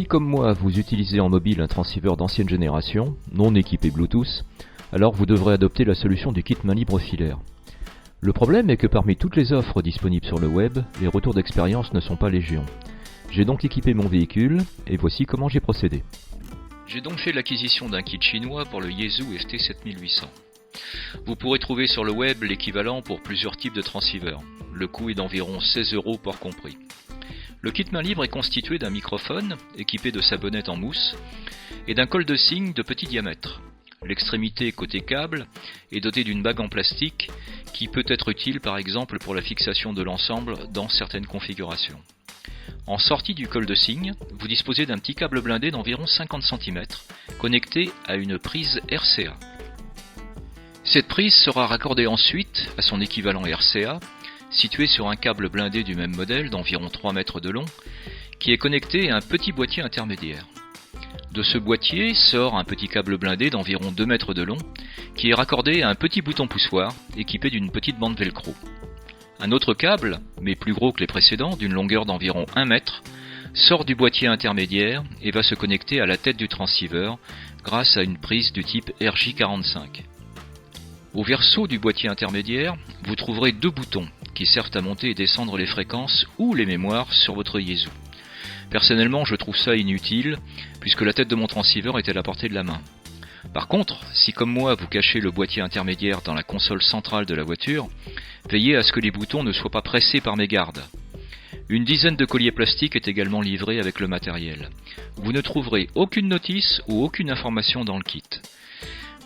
Si comme moi vous utilisez en mobile un transceiver d'ancienne génération, non équipé Bluetooth, alors vous devrez adopter la solution du kit main libre filaire. Le problème est que parmi toutes les offres disponibles sur le web, les retours d'expérience ne sont pas légion. J'ai donc équipé mon véhicule, et voici comment j'ai procédé. J'ai donc fait l'acquisition d'un kit chinois pour le Yaesu ST7800. Vous pourrez trouver sur le web l'équivalent pour plusieurs types de transceivers. Le coût est d'environ 16 € port compris. Le kit main libre est constitué d'un microphone équipé de sa bonnette en mousse et d'un col de cygne de petit diamètre. L'extrémité côté câble est dotée d'une bague en plastique qui peut être utile par exemple pour la fixation de l'ensemble dans certaines configurations. En sortie du col de cygne, vous disposez d'un petit câble blindé d'environ 50 cm connecté à une prise RCA. Cette prise sera raccordée ensuite à son équivalent RCA, situé sur un câble blindé du même modèle d'environ 3 mètres de long, qui est connecté à un petit boîtier intermédiaire. De ce boîtier sort un petit câble blindé d'environ 2 mètres de long, qui est raccordé à un petit bouton poussoir équipé d'une petite bande velcro. Un autre câble, mais plus gros que les précédents, d'une longueur d'environ 1 mètre, sort du boîtier intermédiaire et va se connecter à la tête du transceiver grâce à une prise du type RJ45. Au verso du boîtier intermédiaire, vous trouverez 2 boutons qui servent à monter et descendre les fréquences ou les mémoires sur votre Yaesu. Personnellement, je trouve ça inutile, puisque la tête de mon transceiver est à la portée de la main. Par contre, si comme moi vous cachez le boîtier intermédiaire dans la console centrale de la voiture, veillez à ce que les boutons ne soient pas pressés par mégarde. Une dizaine de colliers plastiques est également livrée avec le matériel. Vous ne trouverez aucune notice ou aucune information dans le kit.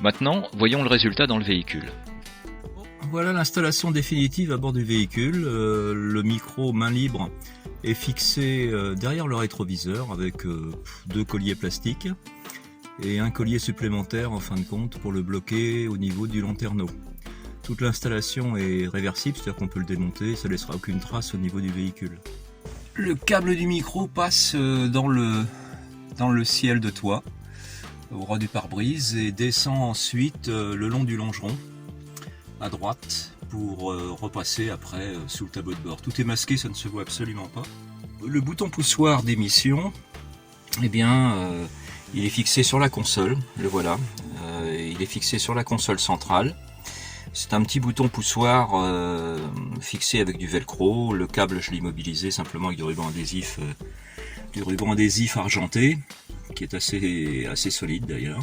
Maintenant, voyons le résultat dans le véhicule. Voilà l'installation définitive à bord du véhicule. Le micro main libre est fixé derrière le rétroviseur avec 2 colliers plastiques et un collier supplémentaire en fin de compte pour le bloquer au niveau du lanterneau. Toute l'installation est réversible, c'est-à-dire qu'on peut le démonter, ça ne laissera aucune trace au niveau du véhicule. Le câble du micro passe dans le ciel de toit, au ras du pare-brise, et descend ensuite le long du longeron, à droite, pour repasser après sous le tableau de bord. Tout est masqué, ça ne se voit absolument pas. Le bouton poussoir d'émission, eh bien, il est fixé sur la console, le voilà. Il est fixé sur la console centrale. C'est un petit bouton poussoir fixé avec du velcro. Le câble, je l'ai immobilisé simplement avec du ruban adhésif argenté, qui est assez solide d'ailleurs.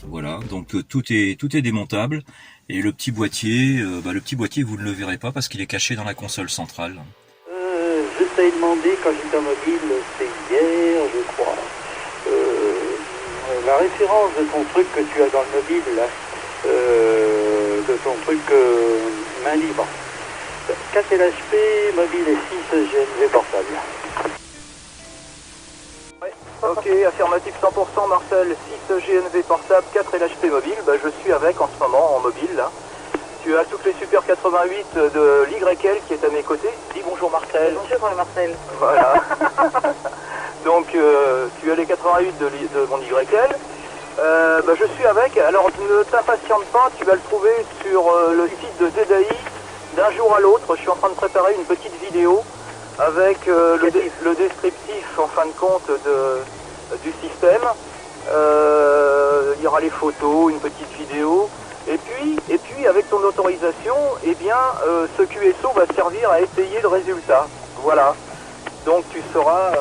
Voilà, donc tout est démontable. Et le petit boîtier, vous ne le verrez pas parce qu'il est caché dans la console centrale. Je t'ai demandé quand j'étais en mobile, c'est hier, je crois, la référence de ton truc que tu as dans le mobile, là, de ton truc main libre. 4 LHP, mobile et 6 GNV portable. Ouais. Ok, affirmatif 100% Marcel, 6 GNV portable, 4 LHP mobile, je suis avec en ce moment en mobile là. Tu as toutes les Super 88 de l'YL qui est à mes côtés. Dis bonjour Marcel. Bonjour Marcel. Voilà. Donc tu as les 88 de mon YL. Je suis avec. Alors ne t'impatiente pas, tu vas le trouver sur le site de ZAI d'un jour à l'autre. Je suis en train de préparer une petite vidéo avec le descriptif en fin de compte du système. Il y aura les photos, une petite vidéo. Et puis avec ton autorisation, eh bien, ce QSO va servir à étayer le résultat. Voilà. Donc tu seras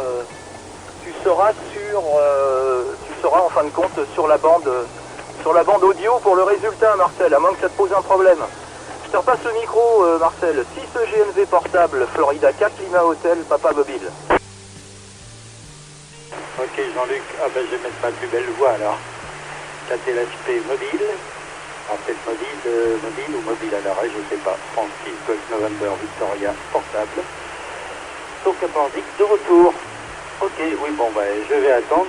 en fin de compte sur la bande audio pour le résultat, Marcel, à moins que ça te pose un problème. Je te repasse le micro, Marcel. 6 GNV portable, Florida 4, Lima Hotel, Papa Mobile. Ok Jean-Luc, je vais mettre ma plus belle voix alors. 4 LHP mobile. Peut-être mobile ou mobile à l'arrêt, je ne sais pas. Francis, Golf November, Victoria, portable. Donc appendice de retour. Ok, oui, je vais attendre.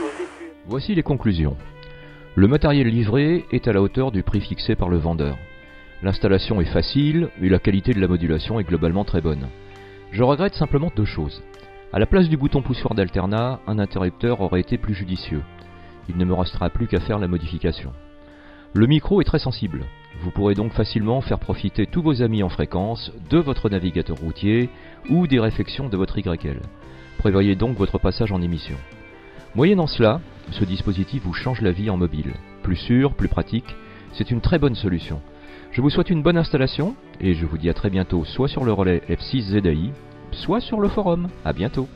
Voici les conclusions. Le matériel livré est à la hauteur du prix fixé par le vendeur. L'installation est facile et la qualité de la modulation est globalement très bonne. Je regrette simplement 2 choses. À la place du bouton poussoir d'alternat, un interrupteur aurait été plus judicieux. Il ne me restera plus qu'à faire la modification. Le micro est très sensible. Vous pourrez donc facilement faire profiter tous vos amis en fréquence de votre navigateur routier ou des réflexions de votre YL. Prévoyez donc votre passage en émission. Moyennant cela, ce dispositif vous change la vie en mobile. Plus sûr, plus pratique, c'est une très bonne solution. Je vous souhaite une bonne installation et je vous dis à très bientôt soit sur le relais F6 ZAI, soit sur le forum. À bientôt.